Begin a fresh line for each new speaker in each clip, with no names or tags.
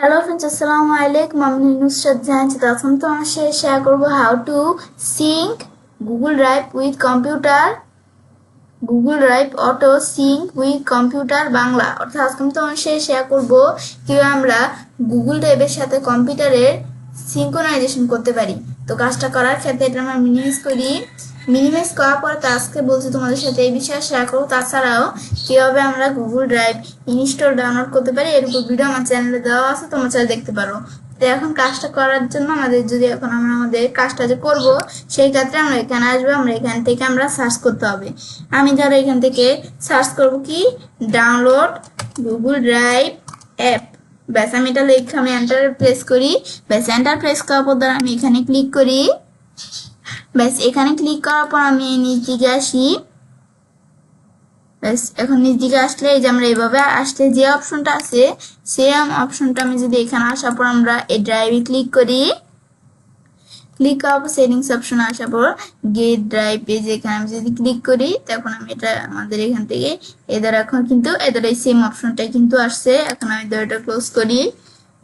Hello friends, assalamu alaikum. I'm Nusrat Jain. Today I'm share করব how to sync Google Drive with computer Google Drive auto sync with computer Bangla। অর্থাৎ আজকে আমি share করব কিভাবে আমরা Google Drive এর সাথে কম্পিউটারের সিনক্রোনাইজেশন করতে পারি। তো কাজটা করার ক্ষেত্রে এটা আমরা মিনিমাইজ করার পর আজকে বলছি তোমাদের সাথে এই বিষয়ে শেয়ার করব। তাছাড়াও কিভাবে আমরা গুগল ড্রাইভ ইনস্টল ডাউনলোড করতে পারি এর উপর ভিডিও আমার চ্যানেলে দেওয়া আছে, তোমরা চাইলে দেখতে পারো। তো এখন কাজটা করার জন্য আমাদের কাজটা যে করব সেই ক্ষেত্রে আমরা এখানে আসবো, আমরা এখান থেকে আমরা সার্চ করতে হবে। আমি ধরো এখান থেকে সার্চ করব কি ডাউনলোড গুগল ড্রাইভ অ্যাপ। ব্যাস আমি এটা লিখে আমি এন্টার প্রেস করি। ব্যাস এন্টার প্রেস করার পর আমি এখানে ক্লিক করি। ব্যাস এখানে ক্লিক করার পর আমি নিচ দিকে আসি। ব্যাস এখন নিচ দিকে আসলে এই যে আমরা এইভাবে আসলে যে অপশনটা আছে সেম অপশনটা আমি যদি এখানে আসার পর আমরা এই ড্রাইভে ক্লিক করি, ক্লিক করার পর সেটিংস অপশনে আসার পর গেট ড্রাইভ পেজ এখানে আমি যদি ক্লিক করি তখন আমি এটা আমাদের এখান থেকে এদের এখন কিন্তু এদের এই সেম অপশনটাই কিন্তু আসছে। এখন আমি এটা ক্লোজ করি।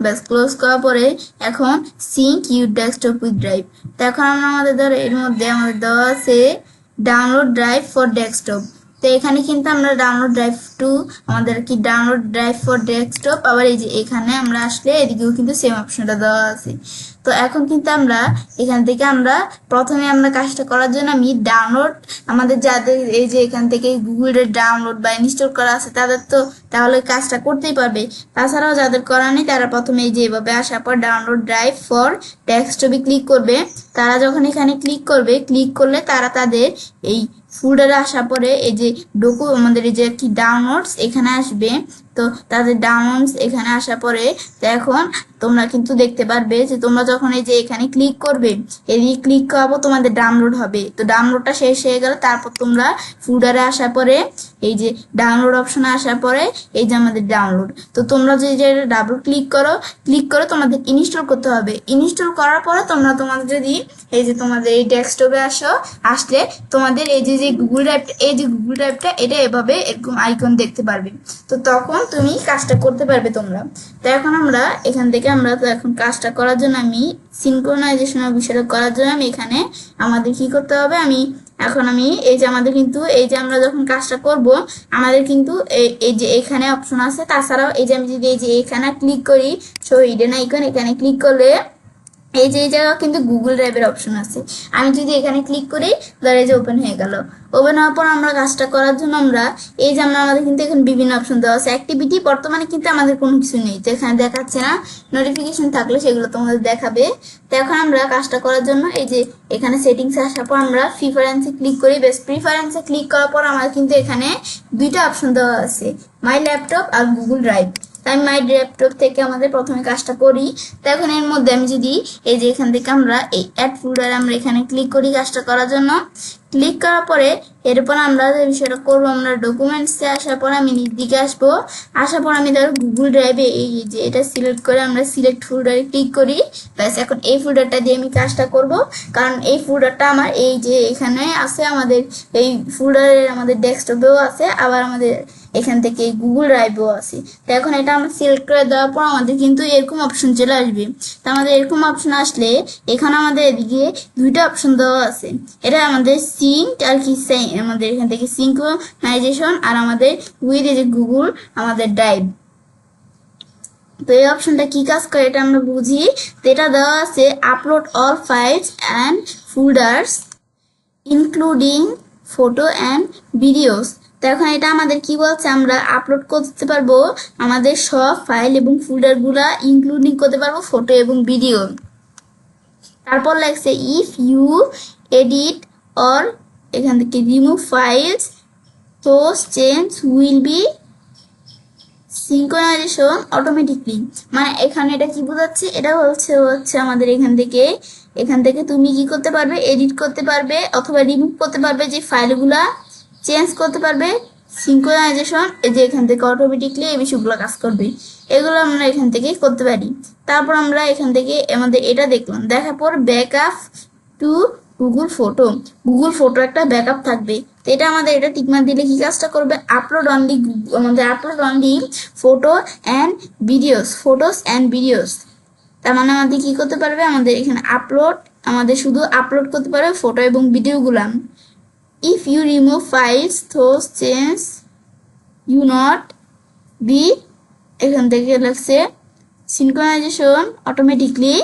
ব্যাস ক্লোজ করার পরে এখন sync your desktop with drive. তো এখন আমরা আমাদের ধরো এর মধ্যে আমাদের দেওয়া আছে ডাউনলোড ড্রাইভ ফর ডেস্কটপ। তো এখানে কিন্তু আমরা ডাউনলোড ড্রাইভ টু আমাদের কি ডাউনলোড ড্রাইভ ফর ডেস্কটপ, আবার এই যে এখানে আমরা আসলে এদিকেও কিন্তু সেম অপশনটা দেওয়া আছে। তো এখন কিন্তু আমরা এখান থেকে আমরা প্রথমে আমরা কাজটা করার জন্য আমি ডাউনলোড আমাদের যাদের এই যে এখান থেকে গুগলের ডাউনলোড বা ইনস্টল করা আছে তাদের তো তাহলে কাজটা করতেই পারবে। তাছাড়াও যাদের করা নেই তারা প্রথমে এই যে এভাবে আসার পর ডাউনলোড ড্রাইভ ফর ডেস্কটপে ক্লিক করবে। তারা যখন এখানে ক্লিক করলে তারা তাদের এই ফোল্ডারে আসার পরে এই যে আমাদের এই যে কি ডাউনলোডস এখানে আসবে। তো তাদের ডাউনলোডস এখানে আসার পরে তো এখন তোমরা কিন্তু দেখতে পারবে যে তোমরা যখন এই যে এখানে ক্লিক করবে এদিকে ক্লিক করাবো তোমাদের ডাউনলোড হবে। তো ডাউনলোডটা শেষ হয়ে গেল তারপর তোমরা ফোল্ডারে আসার পরে এই যে ডাউনলোড অপশনে আসার পরে এই যে আমাদের ডাউনলোড। তো তোমরা যে ডাবল ক্লিক করে তোমাদের ইনস্টল করতে হবে। ইনস্টল করার পরে তোমরা তোমাদের যদি এই যে তোমাদের এই ডেস্কটপে আসলে তোমাদের এই যে গুগল ড্রাইভটা এটা এভাবে এরকম আইকন দেখতে পারবে। তো তখন তুমি কাজটা করতে পারবে তোমরা। তো এখন আমরা এখান থেকে আমরা তো এখন কাজটা করার জন্য আমি সিনক্রোনাইজেশনের বিষয়টা করার জন্য আমি এখানে আমাদের কি করতে হবে আমি এই যে আমাদের কিন্তু এই যে আমরা যখন কাজটা করব আমাদের কিন্তু এই যে এখানে অপশন আছে। তাছাড়াও এই যে আমি যদি এই যে এখানে ক্লিক করি শো হিডেন আইকন, এখানে ক্লিক করলে এই যে জায়গা কিন্তু গুগল ড্রাইভের অপশন আছে। আমি যদি এখানে ক্লিক করি ধরে যে ওপেন হয়ে গেল। ওপেন হওয়ার পর আমরা কাজটা করার জন্য আমরা এই যে আমাদের কিন্তু এখানে বিভিন্ন অপশন দেওয়া আছে। অ্যাক্টিভিটি বর্তমানে কিন্তু আমাদের কোনো কিছু নেই, তো এখানে দেখাচ্ছে না। নোটিফিকেশন থাকলে সেগুলো তোমাদের দেখাবে। তো এখন আমরা কাজটা করার জন্য এই যে এখানে সেটিংসে আসার পর আমরা প্রিফারেন্সে ক্লিক করি। বেশ প্রিফারেন্সে ক্লিক করার পর আমার কিন্তু এখানে দুইটা অপশন দেওয়া আছে, মাই ল্যাপটপ আর গুগল ড্রাইভ। তাই মাই ল্যাপটপ থেকে আমাদের প্রথমে কাজটা করি। তো এখন এর মধ্যে আমি যদি এই যে এখান থেকে আমরা এই অ্যাড ফোল্ডারে আমরা এখানে ক্লিক করি কাজটা করার জন্য। ক্লিক করার পরে এরপর আমরা যে বিষয়টা করবো আমরা ডকুমেন্টসে আসার পর আমি নিচ দিকে আসার পর আমি ধরো গুগল ড্রাইভে এই যে এটা সিলেক্ট করে আমরা সিলেক্ট ফোল্ডারে ক্লিক করি। ব্যাস এখন এই ফোল্ডারটা দিয়ে আমি কাজটা করব, কারণ এই ফোল্ডারটা আমার এই যে এখানে আছে আমাদের এই ফোল্ডারে আমাদের ডেস্কটপেও আছে, আবার আমাদের এখান থেকে গুগল ড্রাইভেও আছে। তো এখন এটা আমরা সিলেক্ট করে দেওয়ার পর আমাদের কিন্তু এরকম অপশন চলে আসবে। তো আমাদের এরকম অপশন আসলে এখানে আমাদের এদিকে দুইটা অপশন দেওয়া আছে। এটা আমাদের সিঙ্ক আর কি আমাদের এখান থেকে সিঙ্ক্রোনাইজেশন আর আমাদের উইথ এই যে গুগল আমাদের ড্রাইভ। তো এই অপশনটা কি কাজ করে এটা আমরা বুঝি। তো এটা দেওয়া আছে upload all files and folders including photo and videos. তো এখন এটা আমাদের কি বলছে আমরা আপলোড করতে পারবো আমাদের সব ফাইল এবং ফোল্ডারগুলা ইনক্লুডিং করতে পারবো ফটো এবং ভিডিও। তারপর লাগছে ইফ ইউ এডিট অর এখান থেকে remove files those change will be synchronisation automatically. মানে এখানে এটা কি বোঝাচ্ছে, এটা হচ্ছে আমাদের এখান থেকে তুমি কি করতে পারবে এডিট করতে পারবে অথবা রিমুভ করতে পারবে, যে ফাইলগুলা চেঞ্জ করতে পারবে। সিনক্রোনাইজেশন এই যে এখান থেকে অটোমেটিকলি এই বিষয়গুলো কাজ করবে, এগুলো আমরা এখান থেকে করতে পারি। তারপর আমরা এখান থেকে আমাদের এটা দেখলাম, দেখার পর ব্যাকআপ টু গুগল ফটো একটা ব্যাকআপ থাকবে। তো তো এটা আমাদের এটা টিকমার্ক দিলে কি কাজটা করবে, আপলোড অনলি, আমাদের upload only photos and videos. তার মানে আমাদের কি করতে পারবে, আমাদের এখানে আমাদের শুধু আপলোড করতে পারবে ফটো এবং ভিডিওগুলা। If you remove files those change you not be, এখান থেকে লাগছে সিনক্রোনাইজেশন অটোমেটিকলি।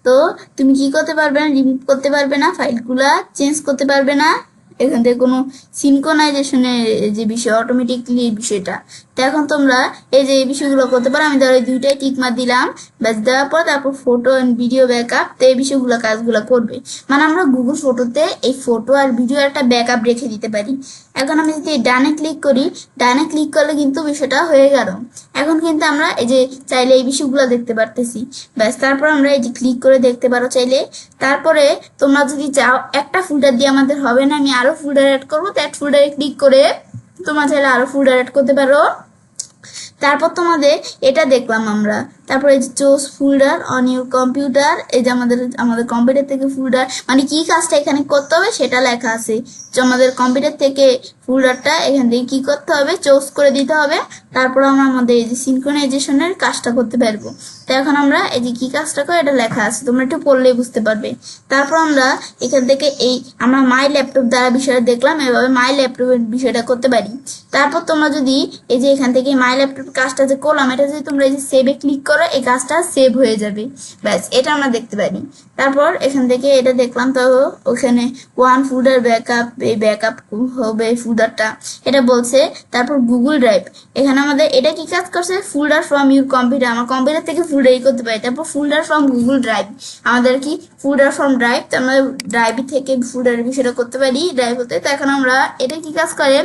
তো তুমি কি করতে পারবে না, রিমুভ করতে পারবে না, ফাইলগুলা চেঞ্জ করতে পারবে না, এখান থেকে কোনো সিনক্রোনাইজেশনের যে বিষয় অটোমেটিকলি বিষয়টা। তো এখন তোমরা এই যে এই বিষয়গুলো করতে পারো। আমি ধরো এই দুইটাই টিকমার্ক দিলাম, ব্যাস দেওয়ার পর তারপর ফটো এন্ড ভিডিও ব্যাকআপ। তো এই বিষয়গুলো কাজগুলো করবে, মানে আমরা গুগল ফটোতে এই ফটো আর ভিডিও একটা ব্যাকআপ রেখে দিতে পারি। এখন আমি যদি ডানে ক্লিক করি, ডানে ক্লিক করলে কিন্তু বিষয়টা হয়ে গেল। এখন কিন্তু আমরা এই যে চাইলে এই বিষয়গুলো দেখতে পারতেছি, ব্যাস। তারপর আমরা এই যে ক্লিক করে দেখতে পারো চাইলে। তারপরে তোমরা যদি চাও একটা ফোল্ডার দিয়ে আমাদের হবে না, আমি আরো ফোল্ডার অ্যাড করবো, তো অ্যাড ফোল্ডারে ক্লিক করে তোমরা চাইলে আরো ফোল্ডার অ্যাড করতে পারো। তারপর তোমাদের এটা দেখলাম আমরা, তারপরে choose folder on your computer, এই যে আমাদের কম্পিউটার থেকে ফোল্ডার, মানে কি কাজটা এখানে করতে হবে সেটা লেখা আছে। যে আমাদের কম্পিউটার থেকে ফোল্ডারটা এখান থেকে কি করতে হবে, চুজ করে দিতে হবে। তারপর আমরা আমাদের এই যে সিনক্রোনাইজেশনের কাজটা করতে পারবো। তো এখন আমরা এই যে কি কাজটা করে এটা লেখা আছে, তোমরা একটু পড়লেই বুঝতে পারবে। তারপর আমরা এখান থেকে আমরা মাই ল্যাপটপ দ্বারা বিষয়টা দেখলাম, এভাবে মাই ল্যাপটপের বিষয়টা করতে পারি। তারপর তোমরা যদি এই যে এখান থেকে মাই ল্যাপটপ কাজটা যে করলাম, এটা যদি তোমরা এই যে সেভে ক্লিক করো, এই কাজটা সেভ হয়ে যাবে, ব্যাস। এটা আমরা দেখতে পারি। তারপর এখান থেকে এটা দেখলাম, তো ওখানে ওয়ান ফোল্ডার ব্যাকআপ, এই ব্যাকআপ হবে ফোল্ডারটা, এটা বলছে। তারপর গুগল ড্রাইভ, এখানে আমাদের এটা কি কাজ করছে, ফোল্ডার ফ্রম ইউর কম্পিউটার, আমার কম্পিউটার থেকে ফোল্ডারই করতে পারি। তারপর ফোল্ডার ফ্রম গুগল ড্রাইভ, আমাদের কি ফোল্ডার ফ্রম ড্রাইভ, তো আমরা ড্রাইভ থেকে ফোল্ডারের বিষয়টা করতে পারি ড্রাইভ হতে। তো এখন আমরা এটা কি কাজ করে,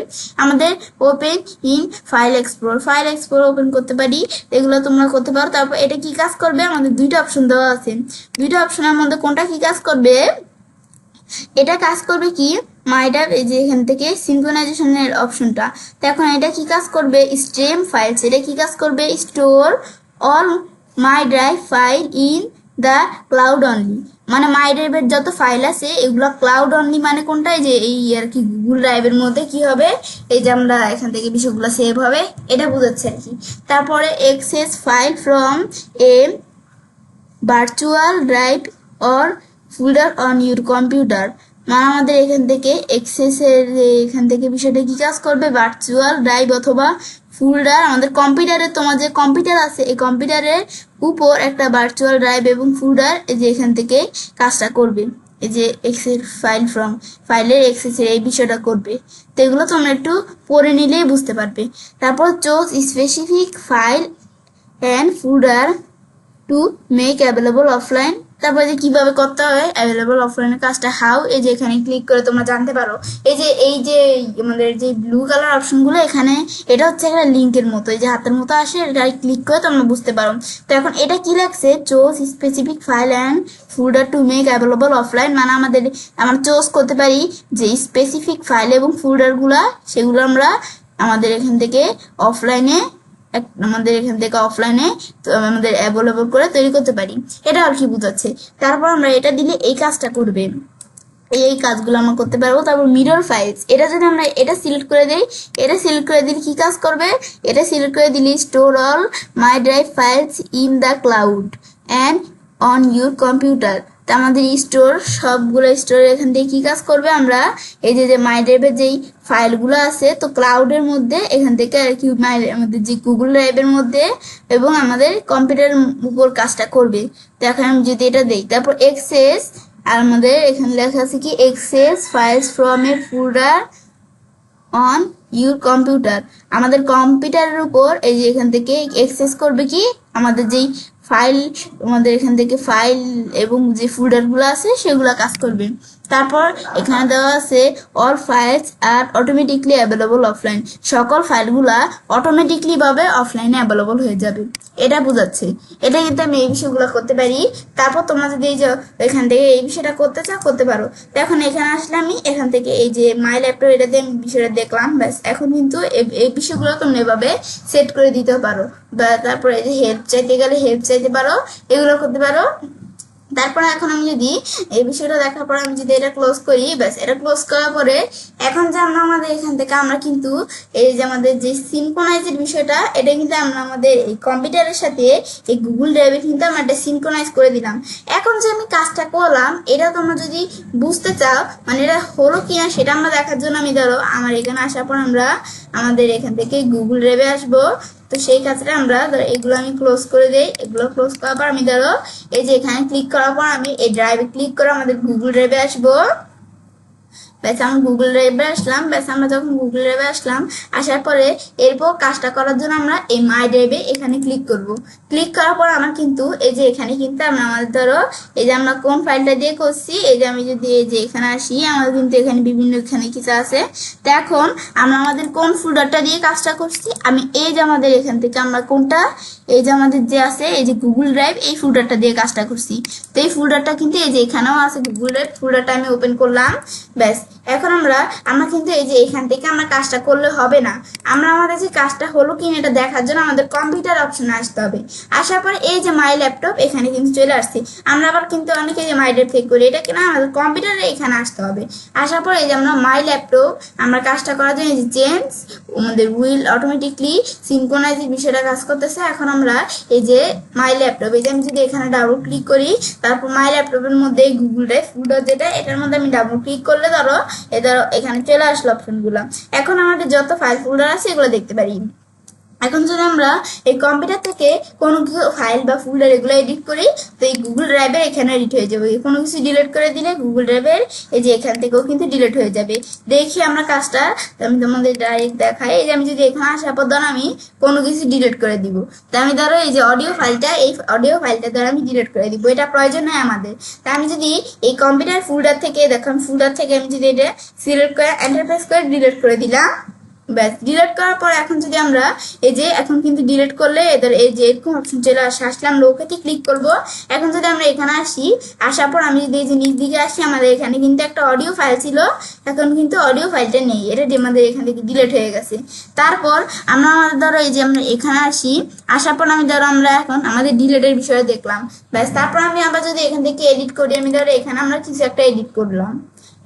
আমাদের open in file explore open করতে পারি, এগুলো তোমরা করতে পারো। তারপর এটা কি কাজ করবে, আমাদের দুইটা অপশন দেওয়া আছে, দুইটা অপশনের মধ্যে কোনটা কি কাজ করবে, এটা কাজ করবে কি মাইডার, এই যে এখান থেকে সিনক্রোনাইজেশনের অপশনটা। তো এখন এটা কি কাজ করবে, স্ট্রিম ফাইলস, এটা কি কাজ করবে, store all my drive file in the cloud only, মানে মাই ড্রাইভের যত ফাইল আছে এগুলো ক্লাউড অনলি, মানে কোনটা, এই যে এই আর কি গুগল ড্রাইভের মধ্যে কি হবে, এই যে আমরা এখান থেকে বিষয়গুলো সেভ হবে, এটা বোঝাচ্ছে আর কি। তারপরে access file from a virtual drive or folder on your computer, মানে আমাদের এখান থেকে এখান থেকে বিষয়টা কি কাজ করবে, ভার্চুয়াল ড্রাইভ অথবা ফোল্ডার, আমাদের কম্পিউটারে তোমার যে কম্পিউটার আছে এই কম্পিউটারের উপর একটা ভার্চুয়াল ড্রাইভ এবং ফোল্ডার, এই যে এখান থেকে কাজটা করবে, এই যে এক্সেস ফাইলের এক্সেসের এই বিষয়টা করবে। তো এগুলো তোমরা একটু পড়ে নিলেই বুঝতে পারবে। তারপর choose specific file and folder to make available offline, তারপরে যে কিভাবে করতে হয় অ্যাভেলেবল অফলাইনের কাজটা হাউ, এই যে এখানে ক্লিক করে তোমরা জানতে পারো। এই যে আমাদের যে ব্লু কালার অপশনগুলো এখানে, এটা হচ্ছে একটা লিঙ্কের মতো, এই যে হাতের মতো আসে, এটা ক্লিক করে তোমরা বুঝতে পারো। তো এখন এটা কি লাগছে, choose specific file and folder to make available offline, মানে আমরা চুজ করতে পারি যে স্পেসিফিক ফাইল এবং ফোল্ডারগুলা, সেগুলো আমরা আমাদের এখান থেকে অফলাইনে আমাদের অ্যাভেলেবল করে তৈরি করতে পারি। এটা আর কি বোঝাচ্ছে। তারপর আমরা এটা দিলে এই কাজটা করবে, এই কাজগুলো আমরা করতে পারবো। তারপর মিরর ফাইলস, এটা যদি আমরা এটা সিলেক্ট করে দিই, এটা সিলেক্ট করে দিলে কি কাজ করবে, এটা সিলেক্ট করে দিলে store all my drive files in the cloud and on your computer, তা আমাদের সবগুলো স্টোর এখান থেকে কি কাজ করবে, আমরা এই যে মাই ড্রাইভের যেই ফাইলগুলো আছে, তো ক্লাউডের মধ্যে এখান থেকে আর কি আমাদের যে গুগল ড্রাইভের মধ্যে এবং আমাদের কম্পিউটারের উপর কাজটা করবে। তো এখন আমি যদি এটা দিই, তারপর এক্সেস, আর আমাদের এখানে লেখা আছে কি access files from a folder on your computer, আমাদের কম্পিউটারের উপর এই যে এখান থেকে এক্সেস করবে কি আমাদের যেই ফাইল, আমাদের এখান থেকে ফাইল এবং যে ফোল্ডারগুলো আছে সেগুলো কাজ করবে। তারপর এখানে দেওয়া আছে অল ফাইলস আর অটোমেটিকলি অ্যাভেলেবল অফলাইন, সকল ফাইলগুলা অটোমেটিকলি ভাবে অফলাইনে অ্যাভেলেবল হয়ে যাবে, এটা বোঝাচ্ছে। এটা কিন্তু আমি এই বিষয়গুলো করতে পারি। তারপর তোমরা যদি এই যে এখান থেকে এই বিষয়টা করতে চাও করতে পারো। তো এখন এখানে আসলে আমি এখান থেকে এই যে মাই ল্যাপটপ এটা দিয়ে বিষয়টা দেখলাম, ব্যাস। এখন কিন্তু এই বিষয়গুলো তোমরা এভাবে সেট করে দিতে পারো, বা তারপরে এই যে হেল্প চাইতে গেলে হেল্প চাইতে পারো, এগুলো করতে পারো। তারপর এখন আমি যদি এই বিষয়টা দেখার পর আমি যদি এটা ক্লোজ করি, ব্যাস এটা ক্লোজ করার পরে এখন যে আমরা আমাদের এখান থেকে আমরা কিন্তু এই যে আমাদের যে সিনক্রোনাইজের বিষয়টা, এটা কিন্তু আমরা আমাদের এই কম্পিউটারের সাথে এই গুগল ড্রাইভে কিন্তু আমরা এটা সিনক্রোনাইজ করে দিলাম। এখন যে আমি কাজটা করলাম এটা তোমরা যদি বুঝতে চাও, মানে এটা হলো কিনা সেটা আমরা দেখার জন্য আমি ধরো আমার এখানে আসার পর আমরা আমাদের এখান থেকে গুগল ড্রাইভে আসবো। তো সেই কাজটা আমরা ধরো এগুলো আমি ক্লোজ করে দেই। এগুলো ক্লোজ করার পর আমি ধরো এই যে এখানে ক্লিক করার পর আমি এই ড্রাইভে ক্লিক করে আমাদের গুগল ড্রাইভে আসবো। ব্যাস আমরা গুগল ড্রাইভে আসলাম। ব্যাস আমরা যখন গুগল ড্রাইভে আসলাম, আসার পরে এরপর কাজটা করার জন্য আমরা এই মাই ড্রাইভে এখানে ক্লিক করব। ক্লিক করার পর আমার কিন্তু এই যে এখানে কিন্তু আমরা আমাদের ধরো এই যে আমরা কোন ফাইলটা দিয়ে করছি, এই যে আমি যদি এই যে এখানে আসি আমাদের কিন্তু এখানে বিভিন্ন এখানে কিছু আছে। তো এখন আমরা আমাদের কোন ফোল্ডারটা দিয়ে কাজটা করছি, আমি এই যে আমাদের এখান থেকে আমরা কোনটা এই যে আমাদের যে আছে এই যে গুগল ড্রাইভ এই ফোল্ডারটা দিয়ে কাজটা করছি। তো এই ফোল্ডারটা কিন্তু এই যে এখানেও আছে গুগল ড্রাইভ ফোল্ডারটা আমি ওপেন করলাম। ব্যাস এখন আমরা কিন্তু এই যে এখান থেকে আমরা কাজটা করলে হবে না, আমরা আমাদের যে কাজটা হলো কিনা এটা দেখার জন্য আমাদের কম্পিউটার অপশনে আসতে হবে। আসার পর এই যে মাই ল্যাপটপ এখানে কিন্তু চলে আসছে। আমরা আবার কিন্তু অনেকে যে মাই ড্রাইভ থেকে করি, এটা কিনা আমাদের কম্পিউটারে এখানে আসতে হবে। আসার পর এই যে আমরা মাই ল্যাপটপ আমরা কাজটা করার জন্য এই যে চেঞ্জ আমাদের উইল অটোমেটিকলি সিনক্রোনাইজের বিষয়টা কাজ করতেছে। এখন আমরা এই যে মাই ল্যাপটপ এই যে আমি যদি এখানে ডাবল ক্লিক করি, তারপর মাই ল্যাপটপের মধ্যে গুগল ড্রাইভ ফোল্ডার যেটা এটার মধ্যে আমি ডাবল ক্লিক করলে ধরো এখানে চলে আসলো অপশনগুলো। এখন আমাদের যত ফাইল ফোল্ডার আছে এগুলো দেখতে পারি। এখন যদি আমরা এই কম্পিউটার থেকে কোনো কিছু ফাইল বা ফোল্ডার এগুলো এডিট করি, তো এই গুগল ড্রাইভের এখানে এডিট হয়ে যাবে। কোনো কিছু ডিলিট করে দিলে গুগল ড্রাইভের এই যে এখান থেকেও কিন্তু ডিলিট হয়ে যাবে। দেখি আমরা কাজটা আমি তোমাদের ডাইরেক্ট দেখাই। এই যে আমি যদি এখানে আসার পর ধরো আমি কোনো কিছু ডিলিট করে দিব, তো আমি ধরো এই যে অডিও ফাইলটা এই অডিও ফাইলটা ধরো আমি ডিলিট করে দিব, এটা প্রয়োজন হয় আমাদের। তা আমি যদি এই কম্পিউটার ফোল্ডার থেকে দেখো ফোল্ডার থেকে আমি যদি এটা সিলেক্ট করে এন্টার প্রেস করে ডিলিট করে দিলাম। ব্যাস ডিলিট করার পর এখন যদি আমরা এই যে এখন কিন্তু ডিলিট করলে এদের এই যে এরকম অপশন চলে আসলে আমরা ওকেতে ক্লিক করব। এখন যদি আমরা এখানে আসি, আসার পর আমি যদি এই যে নিচ দিকে আসি, আমাদের এখানে কিন্তু একটা অডিও ফাইল ছিল, এখন কিন্তু অডিও ফাইলটা নেই, এটা আমাদের এখান থেকে ডিলিট হয়ে গেছে। তারপর আমরা আমাদের ধরো এই যে আমরা এখানে আসি, আসার পর আমি ধরো আমরা এখন আমাদের ডিলিটের বিষয়ে দেখলাম। ব্যাস তারপর আমি আবার যদি এখান থেকে এডিট করি, আমি ধরো এখানে আমরা কিছু একটা এডিট করলাম।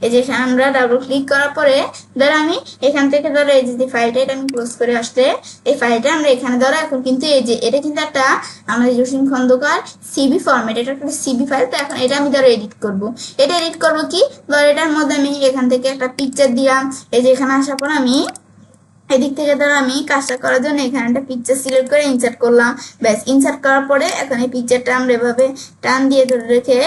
এই যে এখানে আমরা ডাবল ক্লিক করার পরে ধরো আমি এখান থেকে ধরো এই যে ফাইলটা এটা আমি ক্লোজ করে আসলে এই ফাইলটা আমরা এখানে ধরো এখন কিন্তু এই যে এটা কিন্তু একটা আমাদের জসিম খন্দকার সিবি ফরম্যাট, এটা একটা সিবি ফাইল। তো এখন এটা আমি ধরো এডিট করব। এটা এডিট করবো কি ধরো এটার মধ্যে আমি এখান থেকে একটা পিকচার দিলাম। এই যে এখানে আসার পর আমি এদিক থেকে ধরো আমি কাজটা করার জন্য এখানে একটা পিকচার সিলেক্ট করে ইনসার্ট করলাম। ব্যাস ইনসার্ট করার পরে এখন এই পিকচারটা আমরা এভাবে টান দিয়ে ধরে রেখে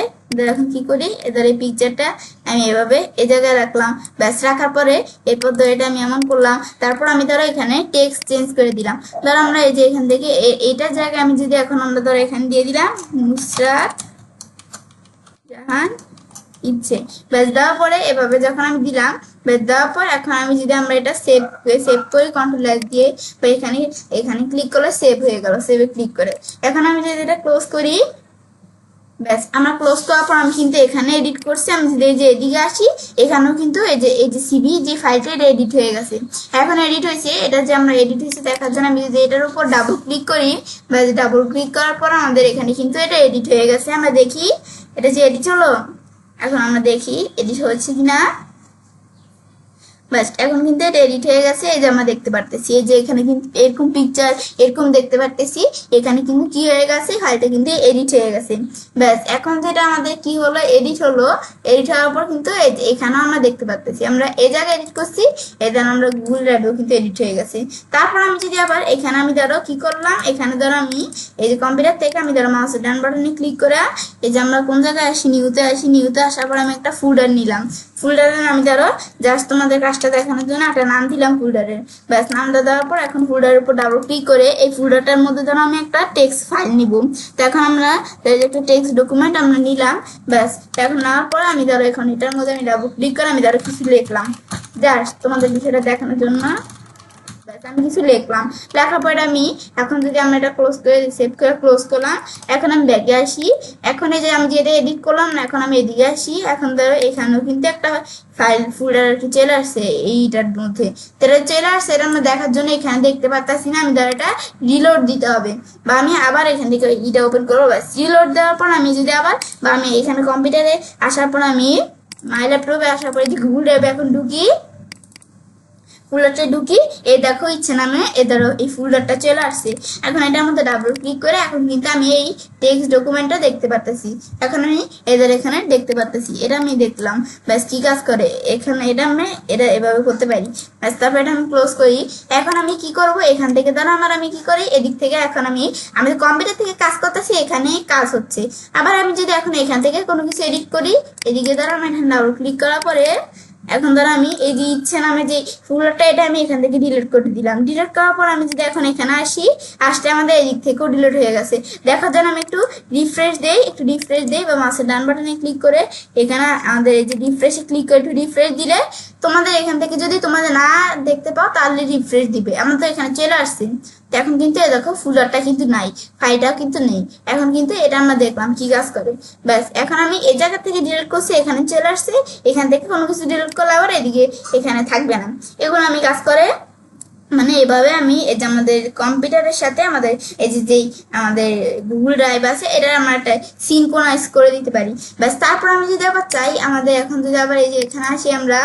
এখন কি করি এদের এই পিকচারটা আমি এভাবে এই জায়গায় রাখলাম। ব্যাস রাখার পরে এরপর ধরো এটা আমি এমন করলাম। তারপর আমি ধরো এখানে টেক্সট চেঞ্জ করে দিলাম। ধরো আমরা এই যে এখান থেকে এইটার জায়গায় আমি যদি এখন আমরা ধরো এখানে দিয়ে দিলাম নুসরাত জাহান ইচ্ছে। ব্যাস দেওয়ার পরে এভাবে যখন আমি দিলাম, ব্যাস দেওয়ার পর এখন আমি যদি আমরা এটা সেভ করি কন্ট্রোল এস দিয়ে, বা এখানে ক্লিক করলে সেভ হয়ে গেল, সেভে ক্লিক করে। এখন আমি যদি এটা ক্লোজ করি, ব্যাস আমরা ক্লোজ করার পর আমি কিন্তু এখানে এডিট করছি। আমি যদি এই যে এদিকে আসি, এখানেও কিন্তু এই যে সিবি যে ফাইলটা এটা এডিট হয়ে গেছে। এখন এডিট হয়েছে, এটা যে আমরা এডিট হয়েছে দেখার জন্য আমি যদি এটার উপর ডাবল ক্লিক করি, ব্যাস ডাবল ক্লিক করার পর আমাদের এখানে কিন্তু এটা এডিট হয়ে গেছে। আমরা দেখি এটা যে এডিট হলো, এখন আমরা দেখি এডিট হচ্ছে কিনা। বাস এখন কিন্তু এটা এডিট হয়ে গেছে। এই যে আমরা দেখতে পারতেছি এই যে এখানে কিন্তু এরকম পিকচার এরকম দেখতে পারতেছি, এখানে কিন্তু কি হয়ে গেছে ফাইলটা কিন্তু এডিট হয়ে গেছে। ব্যাস এখন যেটা আমাদের কি হলো এডিট হলো, এডিট হওয়ার পর কিন্তু এখানেও আমরা দেখতে পারতেছি আমরা এই জায়গায় এডিট করছি, এখানে আমরা গুগল ড্রাইভেও কিন্তু এডিট হয়ে গেছে। তারপর আমি যদি আবার এখানে আমি ধরো কি করলাম, এখানে ধরো আমি এই যে কম্পিউটার থেকে আমি ধরো মাউসের ডান বাটনে ক্লিক করে এই যে আমরা কোন জায়গায় আসি নিউতে আসার পর আমি একটা ফোল্ডার নিলাম। ফোল্ডারের আমি ধরো জাস্ট তোমাদের কাজটা দেখানোর জন্য একটা নাম দিলাম ফোল্ডারের। ব্যাস নামটা দেওয়ার পর এখন ফোল্ডারের উপর ডাবল ক্লিক করে এই ফোল্ডারটার মধ্যে ধরো আমি একটা টেক্সট ফাইল নিব। তো এখন আমরা একটা টেক্সট ডকুমেন্ট আমরা নিলাম। ব্যাস এখন নেওয়ার পর আমি ধরো এখন এটার মধ্যে আমি ডাবল ক্লিক করে আমি ধরো কিছু লিখলাম জাস্ট তোমাদের বিষয়টা দেখানোর জন্য। ব্যাস আমি কিছু লিখলাম, লেখার পরে আমি এখন যদি আমরা এটা ক্লোজ করে সেভ করে ক্লোজ করলাম, এখন আমি ব্যাকে আসি। এখন এই যে আমি যেটা এডিট করলাম না, এখন আমি এদিকে আসি। এখন ধরো এখানেও কিন্তু একটা ফাইল ফোল্ডার একটু চলে আসছে এইটার মধ্যে, এটা চলে আসছে। এটা আমরা দেখার জন্য এখানে দেখতে পাচ্ছি না, আমি ধরো এটা রিলোড দিতে হবে, বা আমি আবার এখান থেকে এটা ওপেন করবো। ব্যাস রিলোড দেওয়ার পর আমি যদি আবার, বা আমি এখানে কম্পিউটারে আসার পর আমি মাই ল্যাপটপে আসার পরে গুগল ড্রাইভে এখন ঢুকি, ফোল্ডারটা ঢুকি, এই দেখো ইচ্ছে নামে এদেরও এই ফোল্ডারটা চলে আসছে। এখন এটার মধ্যে ডাবল ক্লিক করে এখন কিন্তু আমি এই টেক্সট ডকুমেন্টটা দেখতে পারতেছি। এখন আমি এদের এখানে দেখতে পারতেছি, এটা আমি দেখলাম। ব্যাস কি কাজ করে এখানে, এটা আমি এটা এভাবে করতে পারি। ব্যাস তারপর এটা আমি ক্লোজ করি। এখন আমি কি করব, এখান থেকে ধরো আমি কি করি, এদিক থেকে এখন আমি কম্পিউটার থেকে কাজ করতেছি, এখানে কাজ হচ্ছে। আবার আমি যদি এখন এখান থেকে কোনো কিছু এডিট করি, এদিকে ধরো আমি এখানে ডাবল ক্লিক করার পরে এখন ধরো আমি এই যে ইচ্ছে নামে যে ফোল্ডারটা, এটা আমি এখান থেকে ডিলিট করে দিলাম। ডিলিট করার পর আমি যদি এখন এখানে আসি, আসলে আমাদের এদিক থেকেও ডিলিট হয়ে গেছে। দেখার জন্য আমি একটু রিফ্রেশ দেই, বা মাউসের ডান বাটনে ক্লিক করে এখানে আমাদের এই যে রিফ্রেশে ক্লিক করে একটু রিফ্রেশ দিলে তোমাদের এখান থেকে যদি তোমাদের না দেখতে পাও তাহলে রিফ্রেশ দিবে। আমার তো এখানে চলে আসছে। এখন কিন্তু দেখো ফোল্ডারটা কিন্তু নাই, ফাইলটাও কিন্তু নেই। এখন কিন্তু এটা আমরা দেখলাম কি কাজ করে। ব্যাস এখন আমি এই জায়গা থেকে ডিলিট করছি, এখানে চলে আসছে। এখান থেকে কোনো কিছু ডিলিট করলে আবার এদিকে এখানে থাকবে না। এগুলো আমি কাজ করে এভাবে আমি এই যে আমাদের কম্পিউটারের সাথে আমাদের এই যে যেই আমাদের গুগল ড্রাইভ আছে, এটা আমরা একটা সিনক্রোনাইজ করে দিতে পারি। ব্যাস তারপর আমি যদি আবার চাই আমাদের এখন যদি আবার এই যে এখানে আসি আমরা,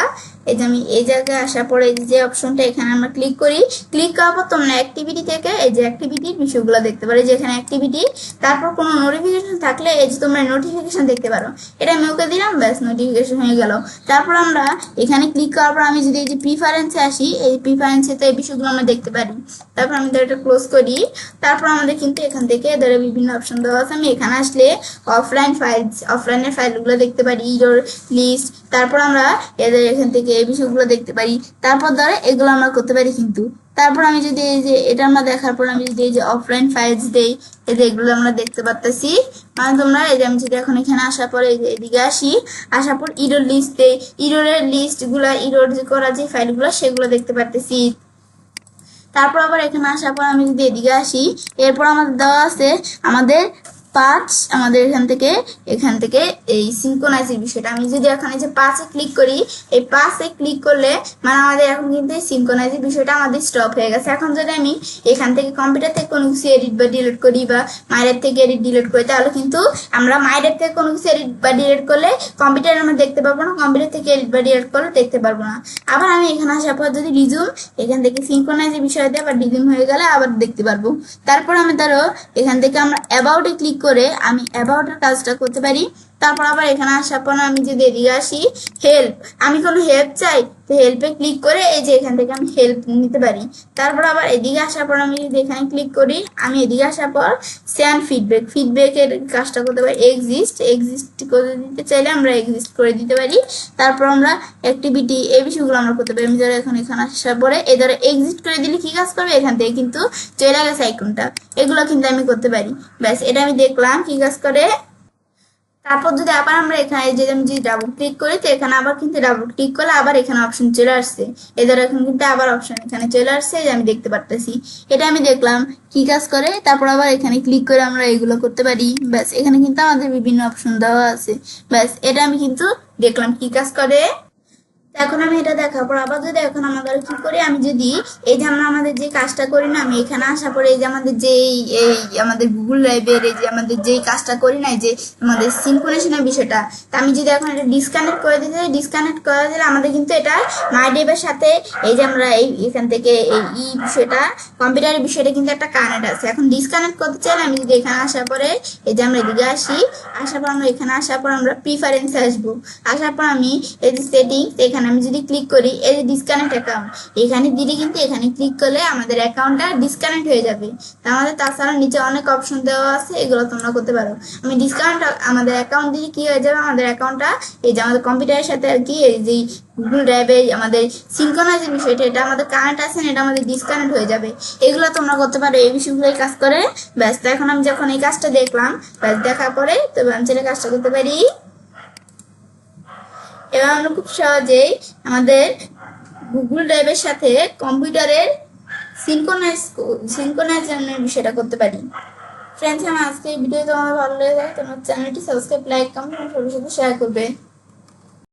এই যে আমি এই জায়গায় আসার পরে এই যে অপশনটা এখানে আমরা ক্লিক করি। ক্লিক করার পর তোমরা অ্যাক্টিভিটি থেকে এই যে অ্যাক্টিভিটির বিষয়গুলো দেখতে পারো, যে এখানে অ্যাক্টিভিটি, তারপর কোনো নোটিফিকেশন থাকলে এই যে তোমরা নোটিফিকেশন দেখতে পারো। এটা আমি ওকে দিলাম, ব্যাস নোটিফিকেশন হয়ে গেল। তারপর আমরা এখানে ক্লিক করার পর আমি যদি এই যে প্রিফারেন্সে আসি, এই প্রিফারেন্সে তো এই বিষয়গুলো আমরা দেখতে পারি। তারপর আমি এটা ক্লোজ করি। তারপর আমাদের কিন্তু এখান থেকে এদের বিভিন্ন অপশন দেওয়া আছে। আমি এখানে আসলে অফলাইনের ফাইলগুলো দেখতে পারি, ইরোর লিস্ট। তারপর আমরা এদের এখান থেকে এই বিষয়গুলো দেখতে পারি। তারপর ধরে এগুলো আমরা করতে পারি কিন্তু। তারপর আমি যদি এই যে এটা আমরা দেখার পর আমি যদি এই যে অফলাইন ফাইলস দেই, এই যে এগুলো আমরা দেখতে পারতেছি। তোমরা এই যে আমি যদি এখন এখানে আসার পরে এই যে এদিকে আসি, আসার পর ইরোর লিস্ট দেই, ইরোরের লিস্টগুলা, ইরোর করা যে ফাইলগুলো সেগুলো দেখতে পারতেছি। তারপর আবার এখানে আসার পর আমি যদি এদিকে আসি, এরপর আমাদের দেওয়া আছে আমাদের আমাদের এখান থেকে এই সিনক্রোনাইজের বিষয়টা। আমি যদি এখন এই যে 5-এ ক্লিক করি, এই 5-এ ক্লিক করলে আমাদের এখন কিন্তু এই সিনক্রোনাইজের বিষয়টা আমাদের স্টপ হয়ে গেছে। এখন যদি আমি এখান থেকে কম্পিউটার থেকে কোনো কিছু এডিট বা ডিলিট করি, বা মাইরের থেকে এডিট ডিলিট করি, তাহলে কিন্তু আমরা মাইরের থেকে কোনো কিছু এডিট বা ডিলিট করলে কম্পিউটারে আমরা দেখতে পারবো না, কম্পিউটার থেকে এডিট বা ডিলিট করলে দেখতে পারবো না। আবার আমি এখানে আসার পর যদি রিজুম, এখান থেকে সিনক্রোনাইজের বিষয়টা আবার রিজুম হয়ে গেলে আবার দেখতে পারবো। তারপর আমি ধরো এখান থেকে আমরা অ্যাবাউটে ক্লিক করে আমি অ্যাবাউটের কাজটা করতে পারি। তারপর আবার এখানে আসার পর আমি যদি এদিকে আসি, হেল্প, আমি কোনো হেল্প চাই তো হেল্পে ক্লিক করে এই যে এখান থেকে আমি হেল্প নিতে পারি। তারপর আবার এদিকে আসার পর আমি যদি এখানে ক্লিক করি, আমি এদিকে আসার পর সেন্ড ফিডব্যাকের কাজটা করতে পারি। এক্সিস্ট করে দিতে চাইলে আমরা এক্সিস্ট করে দিতে পারি। তারপর আমরা অ্যাক্টিভিটি এই বিষয়গুলো আমরা করতে পারি। আমি ধরো এখানে আসার পরে এই ধরো এক্সিস্ট করে দিলে কি কাজ করবে, এখান থেকে কিন্তু চলে গেছে আইকনটা, এগুলো কিন্তু আমি করতে পারি। ব্যাস এটা আমি দেখলাম কি কাজ করে। তারপর যদি আবার আমরা এখানে যদি আমি যদি ডাবল ক্লিক করি, তো এখানে আবার কিন্তু ডাবল ক্লিক করলে আবার এখানে অপশন চলে আসছে। এদের এখন কিন্তু আবার অপশন এখানে চলে আসছে, যে আমি দেখতে পারতেছি। এটা আমি দেখলাম কি কাজ করে। তারপর আবার এখানে ক্লিক করে আমরা এগুলো করতে পারি। ব্যাস এখানে কিন্তু আমাদের বিভিন্ন অপশন দেওয়া আছে। ব্যাস এটা আমি কিন্তু দেখলাম কি কাজ করে। এখন আমি এটা দেখার পর আবার যদি এখন আমাদের কি করি, আমি যদি এই যে আমরা আমাদের যে কাজটা করি না, আমি এখানে আসার পরে এই যে আমাদের যে এই আমাদের গুগল ড্রাইভের এই যে আমাদের যেই কাজটা করি না, যে আমাদের সিনক্রোনাইজেশনের বিষয়টা, তা আমি যদি এখন এটা ডিসকানেক্ট করে দিতে চাই, ডিসকানেক্ট করে দিলে আমাদের কিন্তু এটা মাই ড্রাইভের সাথে এই যে আমরা এখান থেকে এই বিষয়টা কম্পিউটারের বিষয়টা কিন্তু একটা কানেক্ট আছে। এখন ডিসকানেক্ট করতে চাইলে আমি যদি এখানে আসার পরে এই যে আমরা এদিকে আসি, আসার পর আমরা এখানে আসার পর আমরা প্রিফারেন্সে আসবো। আসার পর আমি এই যে সেটিংস, এখানে আমি যদি ক্লিক করি এই যে ডিসকানেক্ট অ্যাকাউন্ট, এখানে দিলে কিন্তু এখানে ক্লিক করলে আমাদের অ্যাকাউন্টটা ডিসকানেক্ট হয়ে যাবে। তাছাড়া নিচে অনেক অপশন দেওয়া আছে, এগুলো তোমরা করতে পারো। আমি ডিসকানেক্ট আমাদের অ্যাকাউন্ট দিলে কি হয়ে যাবে, আমাদের অ্যাকাউন্টটা এই যে আমাদের কম্পিউটারের সাথে আর কি এই যে গুগল ড্রাইভে আমাদের সিনক্রোনাইজের বিষয়টা, এটা আমাদের কানেক্ট আছে না, এটা আমাদের ডিসকানেক্ট হয়ে যাবে। এগুলো তোমরা করতে পারো, এই বিষয়গুলোই কাজ করে। ব্যাস এখন আমি যখন এই কাজটা দেখলাম, ব্যাস দেখার পরে তবে আমি ছেলে কাজটা করতে পারি। এবার আমরা খুব সহজেই আমাদের গুগল ড্রাইভের সাথে কম্পিউটারের সিনক্রোনাইজ বিষয়টা করতে পারি। ফ্রেন্ডস, আমার আজকে এই ভিডিও তোমাদের ভালো লেগে থাকে তোমার চ্যানেলটি সাবস্ক্রাইব, লাইক, কমেন্ট সবার সাথে শেয়ার করবে।